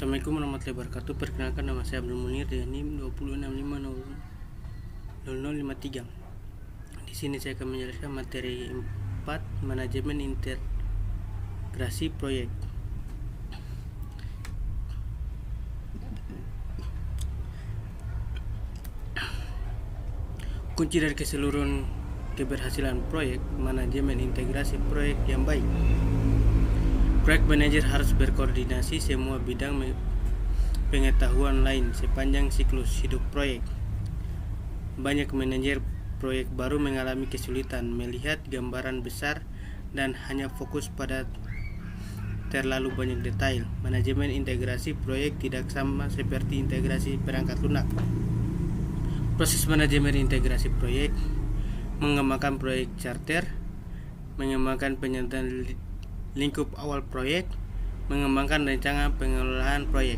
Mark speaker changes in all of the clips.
Speaker 1: Assalamualaikum warahmatullahi wabarakatuh. Perkenalkan, nama saya Abdul Munir dengan NIM 20650053. Di sini saya akan menjelaskan materi 4, manajemen integrasi proyek. Kunci dari keseluruhan keberhasilan proyek, manajemen integrasi proyek yang baik. Project manager harus berkoordinasi semua bidang pengetahuan lain sepanjang siklus hidup proyek. Banyak manajer proyek baru mengalami kesulitan melihat gambaran besar dan hanya fokus pada terlalu banyak detail. Manajemen integrasi proyek tidak sama seperti integrasi perangkat lunak. Proses manajemen integrasi proyek: mengembangkan proyek charter, mengembangkan penyertaan lingkup awal proyek, mengembangkan rencana pengelolaan proyek.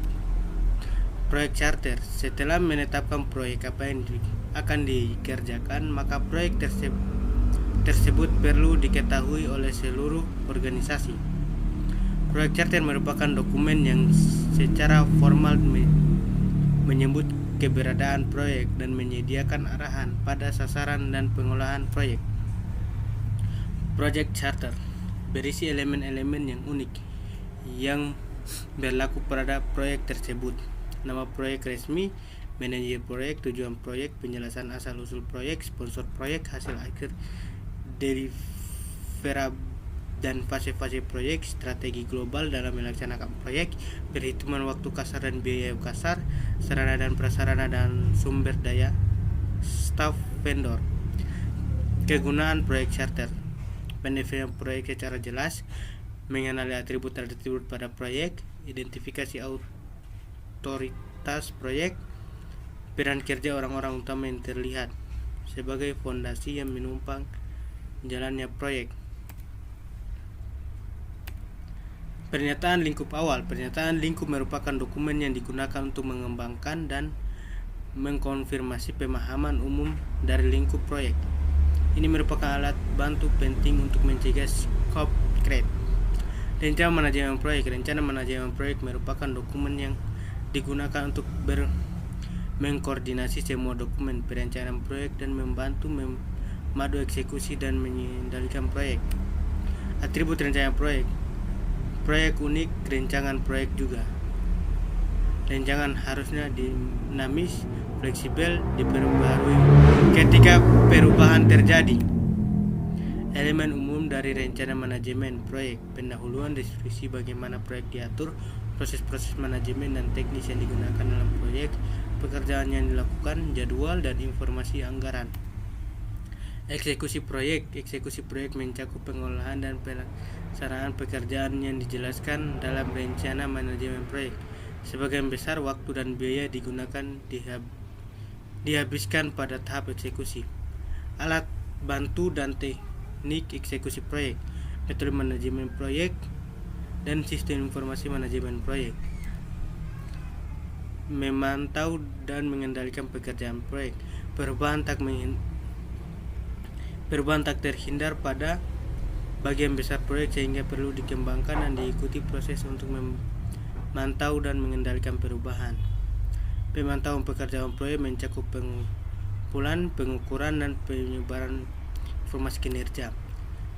Speaker 1: Proyek charter: setelah menetapkan proyek apa yang akan dikerjakan, maka proyek tersebut perlu diketahui oleh seluruh organisasi. Proyek charter merupakan dokumen yang secara formal menyebut keberadaan proyek dan menyediakan arahan pada sasaran dan pengolahan proyek. Project charter berisi elemen-elemen yang unik yang berlaku pada proyek tersebut: nama proyek resmi, manajer proyek, tujuan proyek, penjelasan asal-usul proyek, sponsor proyek, hasil akhir, deliverable dan fase-fase proyek, strategi global dalam melaksanakan proyek, perhitungan waktu kasar dan biaya kasar, sarana dan prasarana dan sumber daya, staff vendor. Kegunaan proyek charter: pendefinisian proyek secara jelas, mengenali atribut-atribut pada proyek, identifikasi otoritas proyek, peran kerja orang-orang utama yang terlihat sebagai fondasi yang menumpang jalannya proyek. Pernyataan lingkup awal: pernyataan lingkup merupakan dokumen yang digunakan untuk mengembangkan dan mengkonfirmasi pemahaman umum dari lingkup proyek. Ini merupakan alat bantu penting untuk mencegah scope creep. Rencana manajemen proyek: rencana manajemen proyek merupakan dokumen yang digunakan untuk mengkoordinasi semua dokumen perencanaan proyek dan membantu memadu eksekusi dan mengendalikan proyek. Atribut rencana proyek: proyek unik, rencangan proyek juga. Rencangan harusnya dinamis, fleksibel, diperbarui ketika perubahan terjadi. Elemen umum dari rencana manajemen proyek: pendahuluan, deskripsi bagaimana proyek diatur, proses-proses manajemen dan teknis yang digunakan dalam proyek, pekerjaan yang dilakukan, jadwal, dan informasi anggaran. Eksekusi proyek: eksekusi proyek mencakup pengolahan dan pelaksanaan pekerjaan yang dijelaskan dalam rencana manajemen proyek. Sebagian besar waktu dan biaya digunakan dihabiskan pada tahap eksekusi. Alat bantu dan teknik eksekusi proyek: metode manajemen proyek dan sistem informasi manajemen proyek. Memantau dan mengendalikan pekerjaan proyek: perubahan tak terhindar pada bagian besar proyek sehingga perlu dikembangkan dan diikuti proses untuk memantau dan mengendalikan perubahan. Pemantauan pekerjaan proyek mencakup pengumpulan, pengukuran, dan penyebaran informasi kinerja.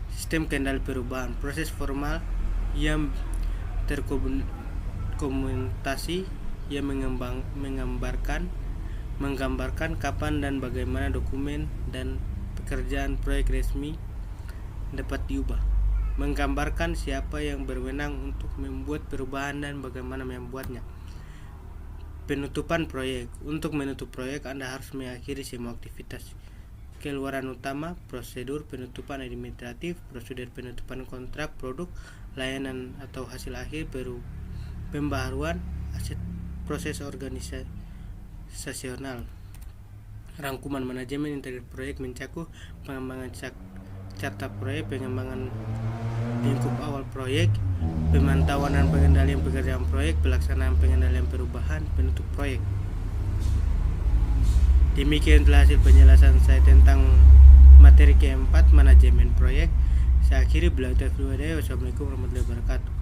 Speaker 1: Sistem kendali perubahan: proses formal yang terkomunikasi yang menggambarkan kapan dan bagaimana dokumen dan pekerjaan proyek resmi dapat diubah. Menggambarkan siapa yang berwenang untuk membuat perubahan dan bagaimana membuatnya. Penutupan proyek: untuk menutup proyek, Anda harus mengakhiri semua aktivitas keluaran utama, prosedur penutupan administratif, prosedur penutupan kontrak, produk, layanan atau hasil akhir, pembaharuan, aset, proses organisasional. Rangkuman manajemen integrasi proyek mencakup pengembangan carta proyek, pengembangan lingkup awal proyek, pemantauan dan pengendalian pekerjaan proyek, pelaksanaan pengendalian perubahan, penutup proyek. Demikian telah hasil penjelasan saya tentang materi keempat, manajemen proyek. Saya akhiri. Wassalamualaikum warahmatullahi wabarakatuh.